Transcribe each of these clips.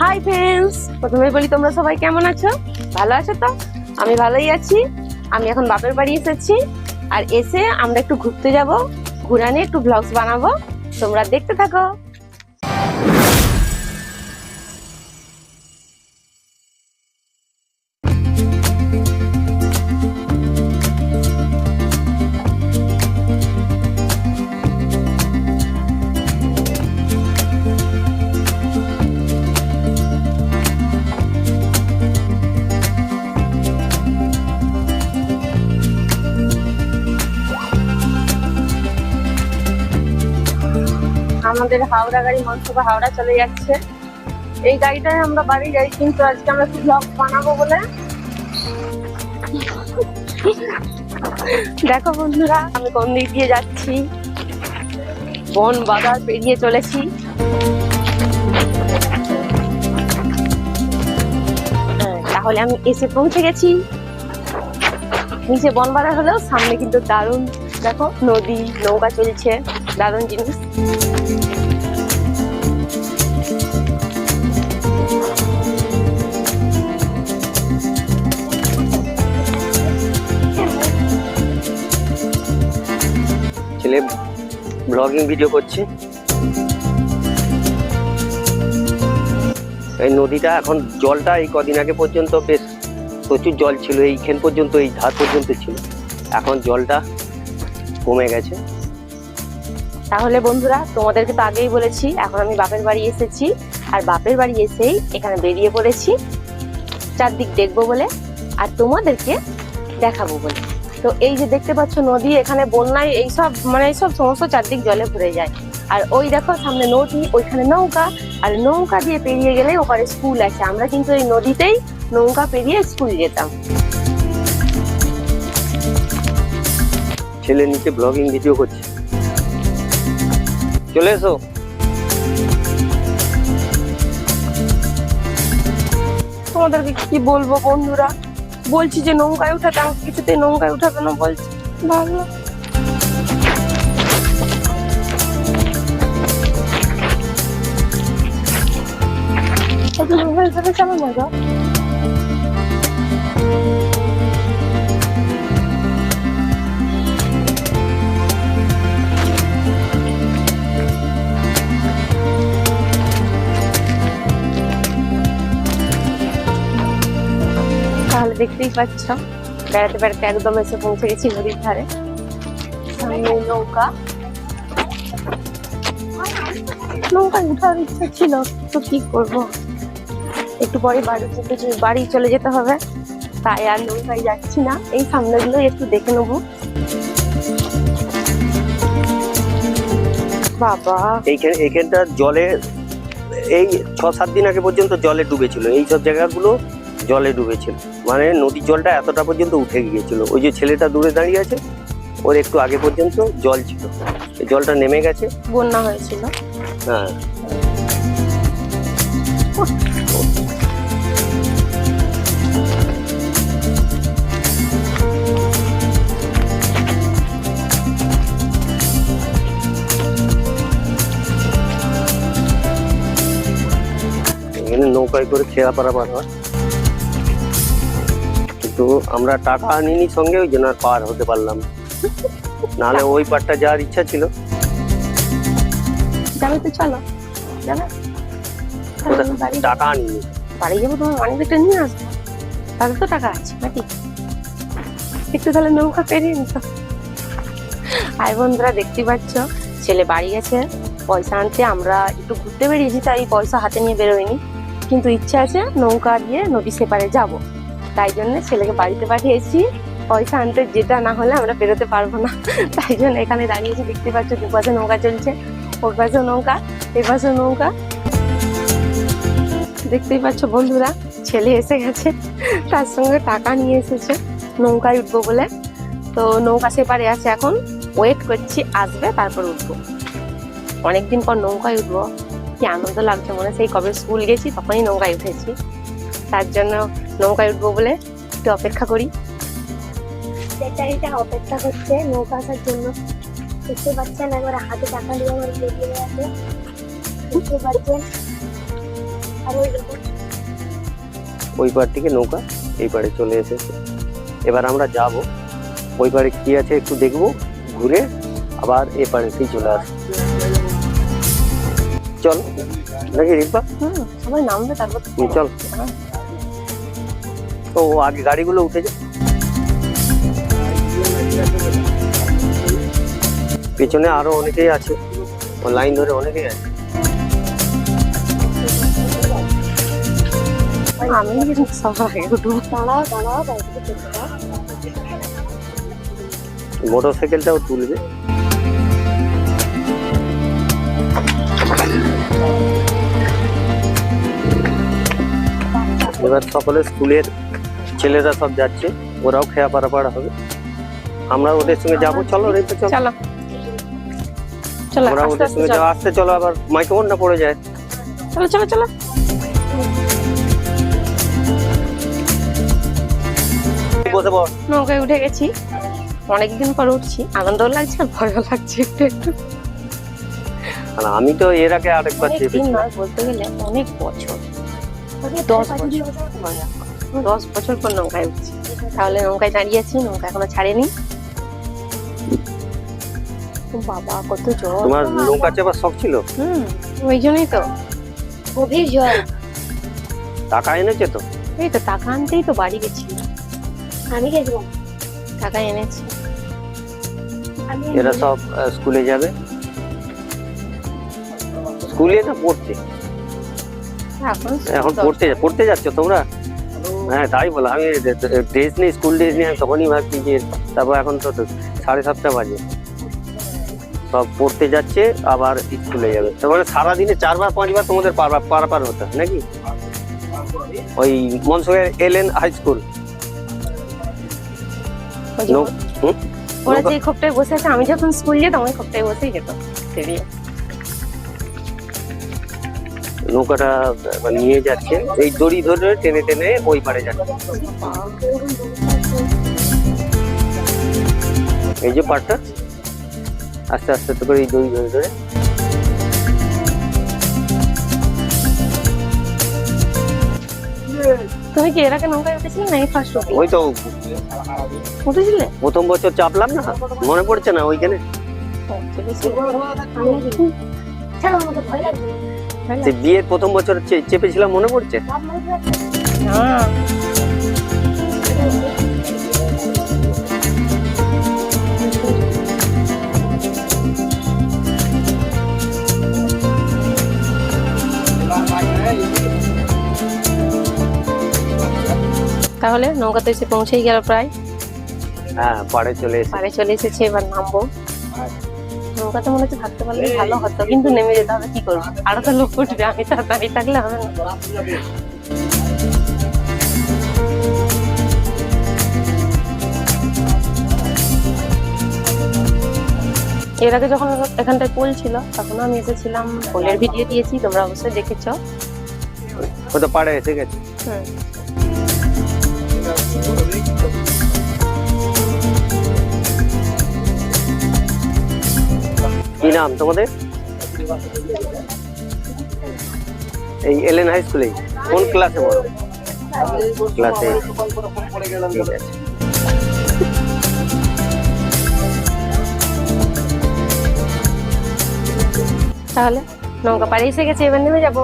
Hi friends, প্রথমে বলি তোমরা সবাই কেমন আছো? ভালো আছো তো? আমি ভালোই আছি। আমি এখন বাপের বাড়ি এসেছি, আর এসে আমরা একটু ঘুরতে যাব, ঘুরে নিয়ে একটু ব্লগস বানাবো। তোমরা দেখতে থাকো। আমাদের হাওড়া গাড়ি মনসভা হাওড়া চলে যাচ্ছে। এই গাড়িটায় আমরা বাড়ি যাই, কিন্তু আজকে আমরা একটু ব্লগ বানাবো বলে দেখো বন্ধুরা, আমি কোন দিক দিয়ে যাচ্ছি। বন বাজার পেরিয়ে চলেছি। তাহলে আমি এসে পৌঁছে গেছি। নিচে বন বাজার হলেও সামনে কিন্তু দারুণ, দেখো নদী, নৌকা চলছে, দারুণ জিনিস। ছেলে ব্লগিং ভিডিও করছে। এই নদীটা এখন জলটা এই কদিন আগে পর্যন্ত বেশ প্রচুর জল ছিল, এইখান পর্যন্ত, এই ধার পর্যন্ত ছিল। এখন জলটা কমে গেছে। তাহলে বন্ধুরা, তোমাদেরকে তো আগেই বলেছি, এখন আমি বাপের বাড়ি এসেছি। আর বাপের বাড়ি এসেই এখানে বেরিয়ে পড়েছি চারদিক দেখবো বলে, আর তোমাদেরকে দেখাবো বলে। তো এই যে দেখতে পাচ্ছ নদী, এখানে বন্যায় এইসব এইসব সমস্ত চারদিক জলে ভরে যায়। আর ওই দেখো সামনে নদী, ওইখানে নৌকা, আর নৌকা দিয়ে পেরিয়ে গেলে ওপারে স্কুল আছে। আমরা কিন্তু এই নদীতেই নৌকা পেরিয়ে স্কুল যেতাম। ছেলে নিচে ব্লগিং ভিডিও করছে, চলে এসো। তোমাদেরকে কি বলবো বন্ধুরা, বলছি যে নৌকায় উঠাতে, আমাকে কিছুতেই নৌকায় উঠাবে না বলছি। ভালো কেমন মজা। তাহলে দেখতেই পাচ্ছ, বেড়াতে বেড়াতে একদম এসে পৌঁছে গেছি নদীর ধারে। সামনে নৌকা, নৌকায় উঠার ইচ্ছা ছিল, তো কি করবো, একটু পরে বাড়ি চলে যেতে হবে, তাই আর নৌকায় যাচ্ছি না। এই সামনেগুলো একটু দেখে নেবো। বাবা, এইখানটা জলে এই 6-7 দিন আগে পর্যন্ত জলে ডুবেছিল। এই সব জায়গাগুলো জলে ডুবেছিল, মানে নদীর জলটা এতটা পর্যন্ত উঠে গিয়েছিল। ওই যে ছেলেটা দূরে দাঁড়িয়ে আছে, ওর একটু আগে পর্যন্ত জল ছিল, এই জলটা নেমে গেছে, বন্যা হয়েছিল। হ্যাঁ। এখানে নৌকায় করে খেয়া পারাপার হয়, কিন্তু আমরা টাকা আনিনি সঙ্গে, ওই জন্য আর পার হতে পারলাম না। নাহলে ওই পারটা যাওয়ার ইচ্ছা ছিল। যাবে তো, চলো যাবে। টাকা আনিনি, বাড়ি যাবো, তোমার অনেক একটা নিয়ে আসবো, তাদের তো টাকা আছে নাকি, একটু তাহলে নৌকা পেরিয়ে নিত। আর বন্ধুরা দেখতে পাচ্ছ, ছেলে বাড়ি গেছে পয়সা আনতে। আমরা একটু ঘুরতে বেরিয়েছি, তাই পয়সা হাতে নিয়ে বেরোয়নি, কিন্তু ইচ্ছা আছে নৌকা দিয়ে নদী সেপারে যাব। তাই জন্য ছেলেকে বাড়িতে পাঠিয়েছি পয়সা আনতে, যেটা না হলে আমরা বেরোতে পারবো না। তাই জন্য এখানে দাঁড়িয়েছি। দেখতে পাচ্ছ দুপাশে নৌকা চলছে, ওর পাশেও নৌকা, এ পাশেও নৌকা। দেখতেই পাচ্ছ বন্ধুরা, ছেলে এসে গেছে, তার সঙ্গে টাকা নিয়ে এসেছে নৌকায় উঠবো বলে। তো নৌকা সেপারে আছে, এখন ওয়েট করছি, আসবে তারপর উঠবো। অনেকদিন পর নৌকায় উঠবো, কি আনন্দ লাগছে, মনে সেই কবে স্কুল গেছি তখনই নৌকায় উঠেছি। তার জন্য নৌকায় উঠবো বলে একটু অপেক্ষা করি। অপেক্ষা করছে নৌকা আসার জন্য। দেখতে পাচ্ছেন, একবার হাতে টাকা নিয়ে আমার বেরিয়ে গেছে, দেখতে পাচ্ছেন। ওই পার থেকে নৌকা এই পারে চলে এসেছে। এবার আমরা যাব ওই পারে কি আছে একটু দেখবো, ঘুরে আবার এ পারেতেই চলে আসবো। চল নাকি রিম্পা? সবাই নামবে তারপর চল। ও আগে গাড়িগুলো উঠে যায়, পেছনে আরো অনেকেই আছে, ও লাইন ধরে অনেকেই আছে। আমি কিন্তু সবার আগে উঠবো। মোটর সাইকেলটাও তুলবে। এবার সকলে স্কুলের ছেলেরা সব যাচ্ছে, ওরাও খেয়া পারাপাড়া হবে, আমরা ওদের সঙ্গে যাবো। চলো রেখে চলো, চলো চলো আমরা ওদের সঙ্গে যাবো। আসতে চলো, আবার মাইক্রোফোনটা পড়ে যায়। চলো চলো চলো। বসে পড়। নৌকায় উঠে গেছি, অনেকদিন পর উঠছি, আনন্দও লাগছে আর ভয়ও লাগছে একটু একটু। আর আমি তো এর আগে আরেকবার অনেক দিন চেপেছি। নয়, বলতে গেলে অনেক বছর, 10 বছর পর নৌকায় উঠছি। তাহলে নৌকায় দাঁড়িয়ে আছি, নৌকা এখনো ছাড়েনি। ও বাবা কত জল! তোমার নৌকা চেপার শখ ছিল? ওই জন্যই তো গভীর জল। টাকা এনেছে তো? এই তো টাকা আনতেই তো বাড়ি গেছি, আমি গেছিলাম। টাকা এনেছি। এরা সব স্কুলে যাবে। স্কুলে না পড়তে? এখন পড়তে যাচ্ছ তোমরা? হ্যাঁ তাই বলো, আমি ড্রেস নেই, স্কুল ড্রেস নেই, আমি তখনই ভাবছি যে তারপর এখন তো 7:30 বাজে, সব পড়তে যাচ্ছে আবার স্কুলে যাবে। তারপরে সারাদিনে 4বার 5বার তোমাদের পারাপার হতে হয় নাকি? ওই মনসুরের এলএন হাই স্কুল। ওরা যে খোপটায় বসে আছে, আমি যখন স্কুল যেতাম ওই খোপটায় বসেই যেতাম। নৌকাটা নিয়ে যাচ্ছে, এই দড়ি ধরে টেনে টেনে ওই পারে যাচ্ছে। এই যে পাড়টা আস্তে আস্তে তো করে এই দড়ি ধরে ধরে। তুমি কি এর আগে নৌকায় উঠেছিলে না এই ফার্স্ট? ওই তো উঠেছিলে প্রথম বছর চাপলাম না, মনে পড়ছে না ওইখানে? সে বিয়ের প্রথম বছর চেপেছিলাম, মনে পড়ছে? তাহলে নৌকাতে এসে পৌঁছেই গেল প্রায়। হ্যাঁ পাড়ে চলে এসে পাড়ে চলে এসেছে, এবার নামবো। নৌকাতে মনে হচ্ছে থাকতে পারলে ভালো হতো, কিন্তু নেমে যেতে হবে, কি করবো? আরো তো লোক উঠবে, আমি তো দাঁড়িয়ে থাকলে হবে না। এর আগে যখন এখানটায় পোল ছিল তখন আমি এসেছিলাম, পোলের ভিডিও দিয়েছি, তোমরা অবশ্যই দেখেছো। ও তো পাড়ে এসে গেছে। কি নাম তোমাদের? এই এলএন হাই স্কুলে। কোন ক্লাসে পড়ো? ক্লাসে। ঠিক আছে। তাহলে নৌকা পাড়ে এসে গেছে, এবার নেমে যাবো।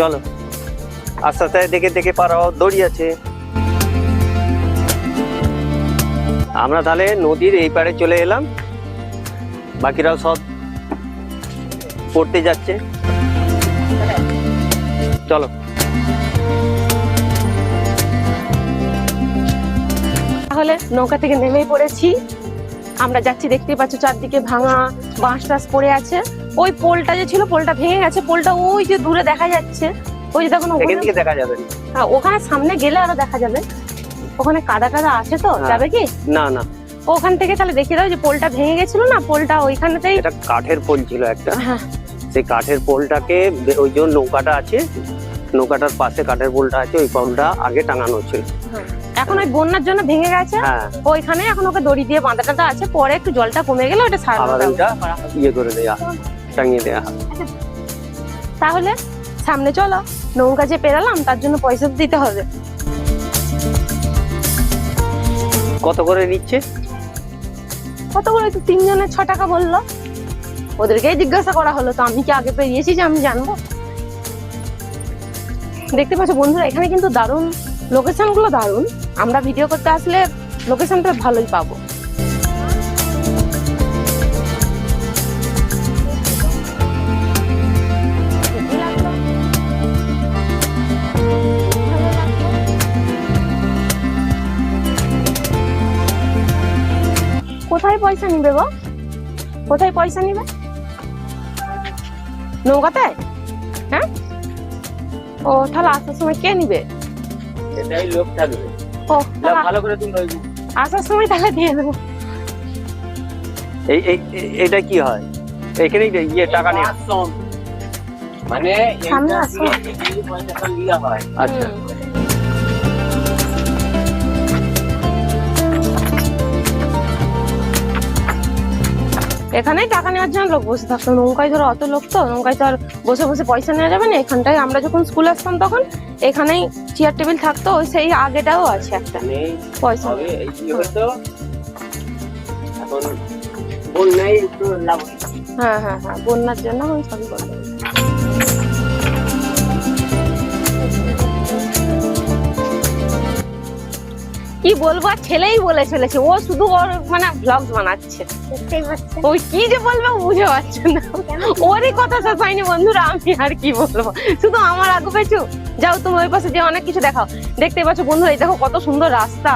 চলো আস্তে আস্তে দেখে দেখে পারাও, দড়ি আছে। আমরা তাহলে নদীর এই পারে চলে এলাম, বাকিরাও সব পড়তে যাচ্ছে। চলো তাহলে নৌকা থেকে নেমেই পড়েছি, আমরা যাচ্ছি। দেখতেই পাচ্ছ চারদিকে ভাঙা বাঁশ টাস পড়ে আছে, ওই পোলটা যে ছিল পোলটা ভেঙে গেছে, পোলটা ওই যে দূরে দেখা যাচ্ছে, ওই যে দেখুন এখান থেকে দেখা যাবে না। হ্যাঁ, ওখানে সামনে গেলে আরো দেখা যাবে। ওখানে কাদা টাদা আছে তো, হ্যাঁ। যাবে কি? না না, ওখান থেকে তাহলে দেখিয়ে দাও যে পোলটা ভেঙে গেছিল না, পোলটা ওইখানেতেই। এটা কাঠের পোল ছিল একটা, হ্যাঁ সেই কাঠের পোলটাকে ওই যে নৌকাটা আছে, নৌকাটার পাশে কাঠের পোলটা আছে, ওই পোলটা আগে টাঙানো ছিল। এখন ওই বন্যার জন্য ভেঙে গেছে, হ্যাঁ, ওইখানে এখন ওকে দড়ি দিয়ে বাঁধা টাধা আছে, পরে একটু জলটা কমে গেলে ওটা আবার সারানো ওইটা ইয়ে করে দেয়া, টাঙিয়ে দেয়া। তাহলে সামনে চলো, নৌকা যে পেরালাম তার জন্য পয়সা তো দিতে হবে। কত করে নিচ্ছে? কত করে? তো 3 জনের 6 টাকা বললো, ওদেরকেই জিজ্ঞাসা করা হলো, তো আমি কি আগে পেরিয়েছি যে আমি জানবো? দেখতে পাচ্ছ বন্ধুরা, এখানে কিন্তু দারুণ লোকেশন গুলো, দারুণ। আমরা ভিডিও করতে আসলে লোকেশনটা ভালোই পাবো। কোথায় পয়সা নিবে গো? কোথায় পয়সা নিবে? নৌকাতে? হ্যাঁ, ও তাহলে আসার সময় কে নিবে? এটাই লোক থাকবে। ও তাহলে ভালো করে তুমি আসার সময় তাহলে দিয়ে দেবো। এটা কি হয়? এখানে ইয়ে টাকা নেই মানে সামনে আসো। পয়সাটা লিয়া হয়। আচ্ছা, এখানেই টাকা নেওয়ার জন্য লোক বসে থাকতো, নৌকায় ধরো অত লোক তো, নৌকায় তো আর বসে বসে পয়সা নেওয়া যাবে না। এখানটায় আমরা যখন স্কুল আসতাম তখন এখানেই চেয়ার টেবিল থাকতো, ওই সেই আগেটাও আছে একটা মানে পয়সা। হবে এই কি হতো এখন বন্যায় একটু লাভ হচ্ছে। হ্যাঁ হ্যাঁ হ্যাঁ, বন্যার জন্য আমি সবই বললাম। কি বলবো, আর ছেলেই বলে চলেছে, ও শুধু ওর মানে ব্লগ বানাচ্ছে, দেখতেই পাচ্ছেন। ওই কি যে বলবে বুঝে পাচ্ছে না, ওরই কথা শেষ হয়নি বন্ধুরা, আমি আর কি বলবো, শুধু আমার আগু পেছু। যাও তুমি ওই পাশে যে অনেক কিছু দেখাও। দেখতে পাচ্ছ বন্ধুরা, এই দেখো কত সুন্দর রাস্তা,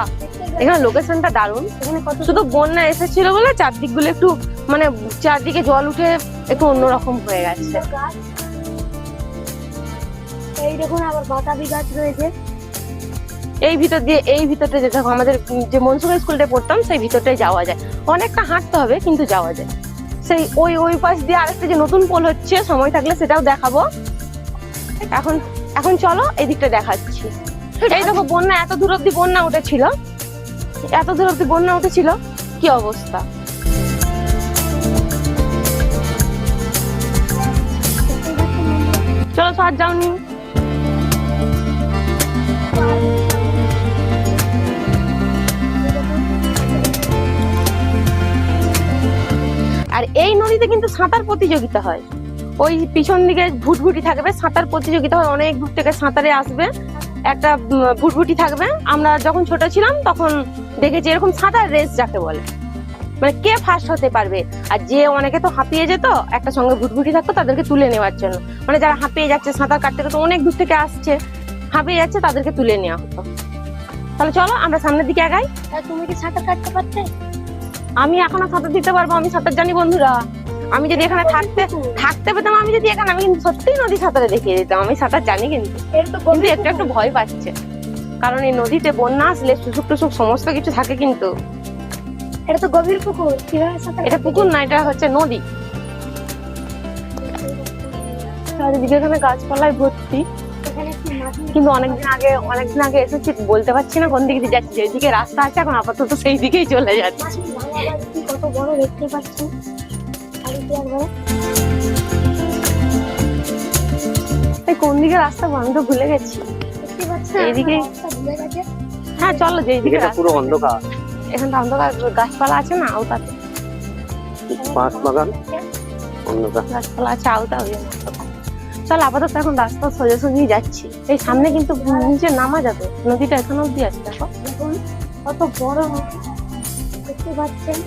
এখানে লোকেশনটা দারুণ। এখানে কত শুধু বন্যা এসেছিল বলে চারদিক গুলো একটু মানে চারদিকে জল উঠে একটু অন্যরকম হয়ে গেছে। সুন্দর গাছ। এই দেখুন আবার বাতাবি গাছ রয়েছে। এই ভিতর দিয়ে, এই ভিতরটা যে দেখো আমাদের যে মনসুকা স্কুলটা পড়তাম সেই ভিতরটাই যাওয়া যায়, অনেকটা হাঁটতে হবে কিন্তু যাওয়া যায়। সেই ওই ওই পাশ দিয়ে আরেকটা যে নতুন পোল হচ্ছে, সময় থাকলে সেটাও দেখাবো। এখন এখন চলো এই দিকটা দেখাচ্ছি। এই দেখো বন্যা, এত দূর অব্দি বন্যা উঠেছিল, এত দূর অব্দি বন্যা উঠেছিল, কি অবস্থা। চলো তো আর যাওনি। আর এই নদীতে কিন্তু সাঁতার প্রতিযোগিতা হয়, ওই পিছন দিকে ভুটভুটি থাকবে, সাঁতার প্রতিযোগিতা হয়, অনেক দূর থেকে সাঁতারে আসবে, একটা ভুটভুটি থাকবে। আমরা যখন ছোট ছিলাম তখন দেখেছি এরকম সাঁতার রেস যাকে বলে, মানে কে ফার্স্ট হতে পারবে। আর যে অনেকে তো হাঁপিয়ে যেত, একটা সঙ্গে ভুটভুটি থাকতো তাদেরকে তুলে নেওয়ার জন্য, মানে যারা হাঁপিয়ে যাচ্ছে সাঁতার কাটতে কাটতে অনেক দূর থেকে আসছে, হাঁপিয়ে যাচ্ছে, তাদেরকে তুলে নেওয়া হতো। তাহলে চলো আমরা সামনের দিকে আগাই। আর তুমি কি সাঁতার কাটতে পারতে? আমি এখনো সাঁতার দিতে পারবো, আমি সাঁতার জানি বন্ধুরা। আমি যদি এখানে থাকতে পেতাম, আমি যদি এখানে, আমি কিন্তু সত্যিই নদী সাঁতারে দেখিয়ে দিতাম, আমি সাঁতার জানি। কিন্তু এর তো কিন্তু গভীর একটু একটু ভয় পাচ্ছে, কারণ এই নদীতে বন্যা আসলে শুশুক টুসুক সমস্ত কিছু থাকে। কিন্তু এটা তো গভীর পুকুর, কিভাবে সাঁতার এটা পুকুর না, এটা হচ্ছে নদী। চারিদিকে এখানে গাছপালায় ভর্তি, এখানে একটি মাছ কিন্তু অনেকদিন আগে এসেছি, বলতে পারছি না কোন দিকে দিয়ে যাচ্ছি। যেদিকে রাস্তা আছে এখন আপাতত সেই দিকেই চলে যাচ্ছে। মাছ ভাঙা বাড়ি কত বড় দেখতে পাচ্ছেন। বাড়িতে একবার এই কোন দিকে রাস্তা আমি তো ভুলে গেছি। দেখতে পাচ্ছেন এইদিকে? রাস্তা ভুলে গেছে। হ্যাঁ চলো, যেদিকে এটা পুরো অন্ধকার, এখানটা অন্ধকার, গাছপালা আছে না আওতাতে, বাঁশ বাগান, অন্ধকার। গাছপালা আছে আওতা, ওই জন্য অন্ধকার। চলো আপাতত এখন রাস্তা সোজাসুজি যাচ্ছি। এই সামনে কিন্তু নিচে নামা যাবে, নদীটা এখানে অব্দি আছে দেখো, দেখুন কত বড় নদী দেখতে পাচ্ছেন।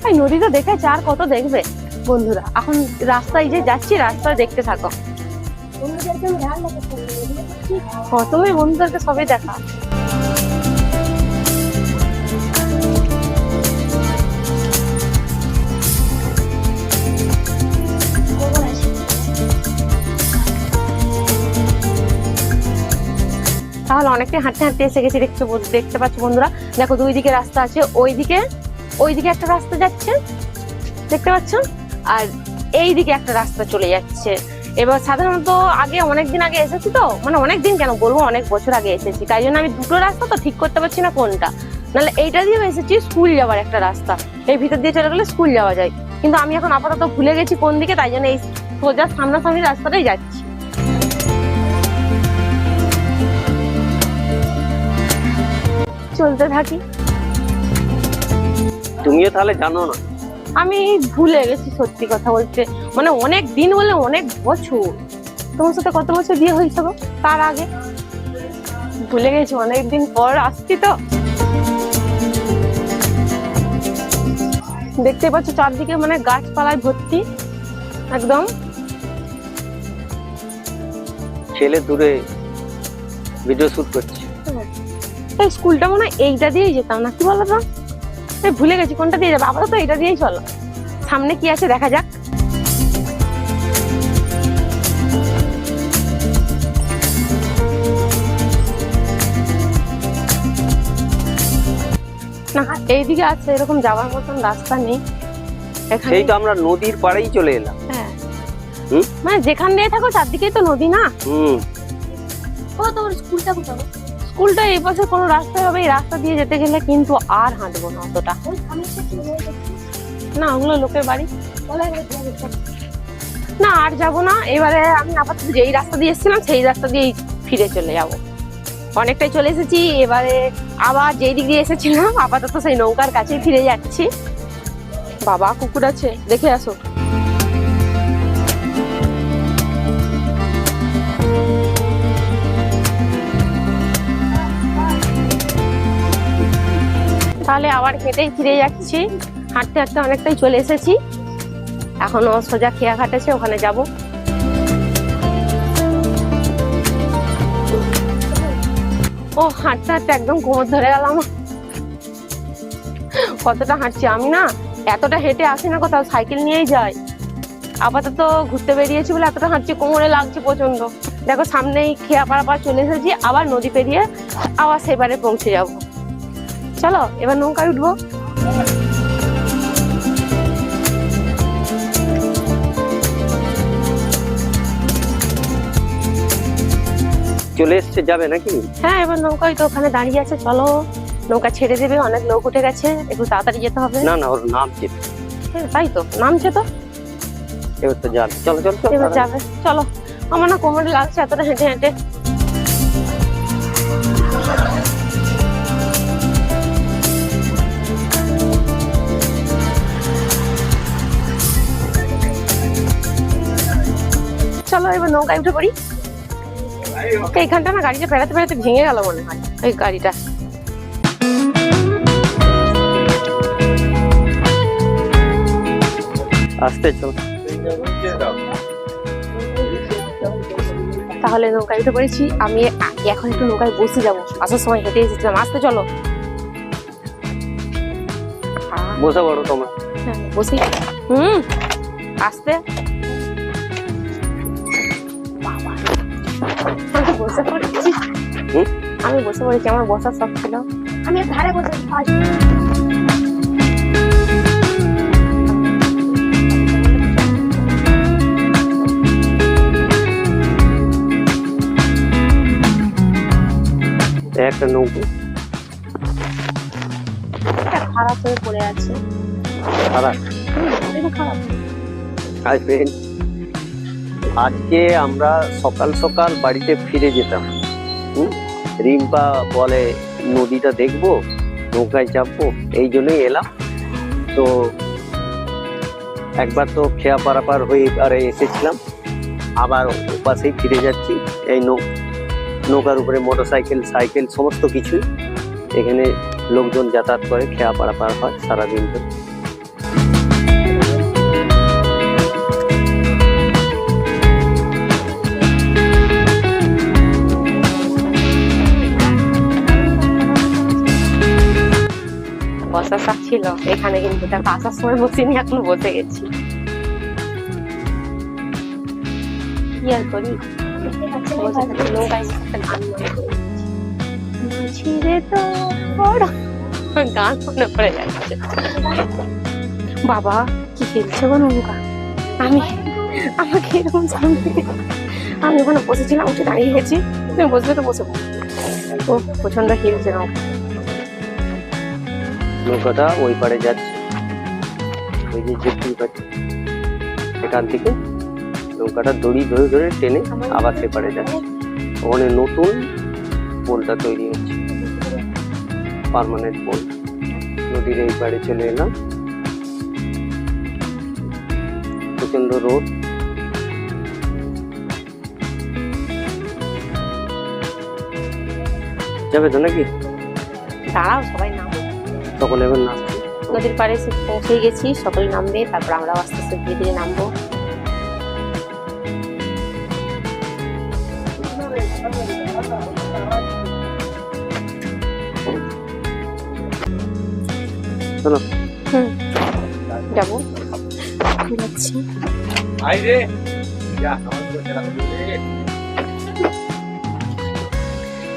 এই নদীটা দেখেছে, আর কত দেখবে বন্ধুরা। এখন রাস্তায় যে যাচ্ছি, রাস্তায় দেখতে থাকো। বন্ধুদেরকে আমি ঢাল দেখাচ্ছি। তুমি বন্ধুদেরকে সবই দেখা। অনেকটাই হাঁটতে হাঁটতে এসে গেছি, দেখতে পাচ্ছ বন্ধুরা। দেখো দুই দিকে রাস্তা আছে, ওইদিকে একটা রাস্তা যাচ্ছে দেখতে পাচ্ছ, আর এইদিকে একটা রাস্তা চলে যাচ্ছে। এবার সাধারণত আগে অনেকদিন আগে এসেছি তো, মানে অনেকদিন কেন বলবো, অনেক বছর আগে এসেছি, তাই জন্য আমি দুটো রাস্তা তো ঠিক করতে পারছি না কোনটা। নাহলে এইটা দিয়েও এসেছি, স্কুল যাওয়ার একটা রাস্তা, এই ভিতর দিয়ে চলে গেলে স্কুল যাওয়া যায়। কিন্তু আমি এখন আপাতত ভুলে গেছি কোন দিকে, তাই জন্য এই সোজা সামনাসামনি রাস্তাটাই যাচ্ছি। চলতে থাকি। তুমিও তাহলে জানো না? আমি ভুলে গেছি সত্যি কথা বলতে, মানে অনেক দিন বলে অনেক বছর। তোমার সাথে কত বছর বিয়ে হয়েছে গো? তার আগে ভুলে গেছি, অনেকদিন পর আসছি তো। দেখতে পাচ্ছ চারদিকে মানে গাছপালায় ভর্তি একদম। ছেলে দূরে ভিডিও শুট করছে। এই স্কুলটা মনে হয় এইটা দিয়েই যেতাম না, কি বলো তো? ভুলে গেছি কোনটা দিয়ে যাবো, আপাতত এইটা দিয়েই চলো, সামনে কি আছে দেখা যাক। না এইদিকে আছে, এরকম যাওয়ার মতন রাস্তা নেই এখানে। সেই তো আমরা নদীর পাড়েই চলে এলাম। হ্যাঁ হুম? মানে যেখান দিয়ে থাকো চারদিকেই তো নদী না। ও তোমার স্কুলটা কোথায়? স্কুলটা এই পাশে কোনো রাস্তায় হবে, এই রাস্তা দিয়ে যেতে গেলে কিন্তু আর হাঁটবো না অতটা। ওই সামনে থেকে না ওগুলো লোকের বাড়ি, বলে গেছে। না আর যাবো না। এবারে আমি আপাতত যেই রাস্তা দিয়ে এসেছিলাম সেই রাস্তা দিয়েই ফিরে চলে যাব। অনেকটাই চলে এসেছি, এবারে আবার যেই দিক দিয়ে এসেছিলাম আপাতত সেই নৌকার কাছেই ফিরে যাচ্ছি। বাবা কুকুর আছে, দেখে আসো। তাহলে আবার হেঁটেই ফিরে যাচ্ছি, হাঁটতে হাঁটতে অনেকটাই চলে এসেছি। এখনো সোজা খেয়া ঘাট আছে, ওখানে যাব। ও হাঁটতে হাঁটতে একদম কোমর ধরে গেলাম। কতটা হাঁটছি আমি, না এতটা হেঁটে আসি না কোথাও, সাইকেল নিয়েই যাই। আপাতত ঘুরতে বেরিয়েছি বলে এতটা হাঁটছি, কোমরে লাগছে প্রচন্ড। দেখো সামনেই খেয়া পাড়া চলে এসেছি, আবার নদী পেরিয়ে আবার সেবারে পৌঁছে যাব। চলো এবার নৌকায় উঠবো। চলে এসছে, যাবে নাকি? হ্যাঁ এবার নৌকায় তো ওখানে দাঁড়িয়ে আছে, চলো নৌকা ছেড়ে দেবে, অনেক লোক উঠে গেছে, একটু তাড়াতাড়ি যেতে হবে। না না, ওর নামছে। হ্যাঁ তাই তো নামছে তো, এবার তো যাবে। চলো চলো চলো এবার যাবে, চলো। আমার না কোমরে লাগছে এতটা হেঁটে হেঁটে। চলো এবার নৌকায় উঠে পড়ি। এইখানটা না গাড়িটা পেরাতে পেরাতে ভেঙে গেল মনে হয়, ওই গাড়িটা। আসতে চলো। তাহলে নৌকায় উঠে পড়েছি আমি, এখন একটু নৌকায় বসে যাবো, আসার সময় হেঁটে এসেছিলাম। আসতে চলো। বসে পড়ো তোমার। হ্যাঁ বসি। আসতে আমি বসে পড়েছি। আমি বসে পড়েছি, আমার বসার শখ ছিল। আমি ধারে বসে একটা নৌকো খারাপ হয়ে পড়ে আছে। খারাপ? খারাপ। হাই ফ্রেন্ড, আজকে আমরা সকাল সকাল বাড়িতে ফিরে যেতাম। রিম্পা বলে নদীটা দেখবো, নৌকায় চাপবো, এই জন্যই এলাম। তো একবার তো খেয়া পারাপার হয়ে এবারে এসেছিলাম, আবার ওপাশেই ফিরে যাচ্ছি। এই নৌকার উপরে মোটরসাইকেল, সাইকেল সমস্ত কিছু, এখানে লোকজন যাতায়াত করে, খেয়া পারাপার হয় সারাদিন ধরে। বসার শখ ছিল এখানে, কিন্তু দেখো আসার সময় বসিনি, এখন বসে গেছি। কি আর করি, নৌকায় বসে গান মনে করে। ছিঁড়ে তো বড় গান মনে পড়ে যাচ্ছে। বাবা কি খেলছে গো নৌকা, আমাকে এরকম সামনে আমি ওখানে বসেছিলাম, উঠে দাঁড়িয়ে গেছি, তুমি বসবে তো বসে ও প্রচন্ড খেলছে নৌকা। নৌকাটা ওই পারে যাচ্ছে, ওই যে দেখতে পাচ্ছি এখান থেকে নৌকাটা দড়ি ধরে ধরে টেনে আবার সেপারে যাচ্ছে। ওখানে নতুন পোলটা তৈরি হচ্ছে, পার্মানেন্ট পোল। নদীর এই পারে চলে এলাম, প্রচন্ড রোদ। যাবে তো নাকি? দাঁড়াও সবাই নামো, সকলে এবার নামছে। নদীর পাড়ে এসে পৌঁছে গেছি, সকলে নামবে, তারপর আমরাও আস্তে আস্তে ধীরে ধীরে নামবো। চলো যাবো, যাচ্ছি।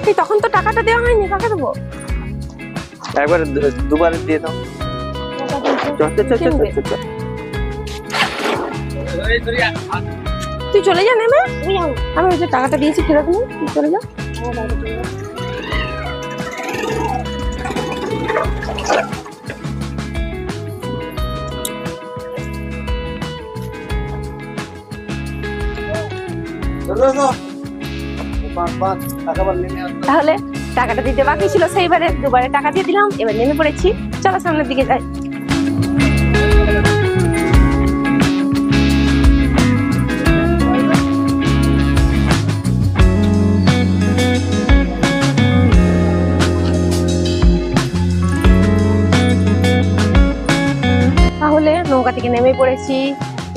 এই তখন তো টাকাটা দেওয়া হয়নি, কাকে দেবো? একবার দুবার দিয়ে দাও। চল চল চল চল চল চল। তুই চলে যা নেমে, আমি ওই যে টাকাটা দিয়েছি ফেরত নিয়ে, তুই চলে যা। তাহলে টাকাটা দিতে বাকি ছিল, সেইবারে দুবারে টাকা দিয়ে দিলাম, এবার নেমে পড়েছি, চলো সামনের দিকে যাই। তাহলে নৌকা থেকে নেমে পড়েছি,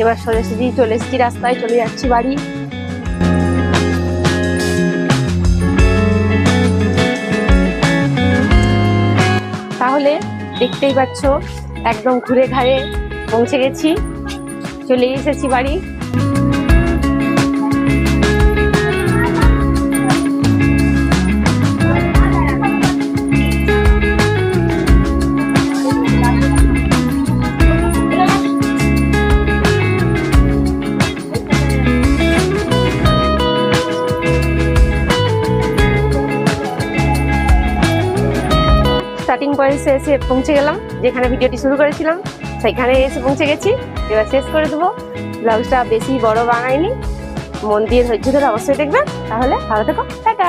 এবার সোজাসুজি চলে এসেছি রাস্তায়, চলে যাচ্ছি বাড়ি। তাহলে দেখতেই পাচ্ছ একদম ঘুরে ঘাড়ে পৌঁছে গেছি, চলে এসেছি বাড়ি। স্টার্টিং পয়েন্টে এসে পৌঁছে গেলাম, যেখানে ভিডিওটি শুরু করেছিলাম সেখানে এসে পৌঁছে গেছি। এবার শেষ করে দেবো। ব্লগটা বেশি বড় বানাইনি, মন দিয়ে ধৈর্য ধরে অবশ্যই দেখবেন। তাহলে ভালো থেকো, টাটা।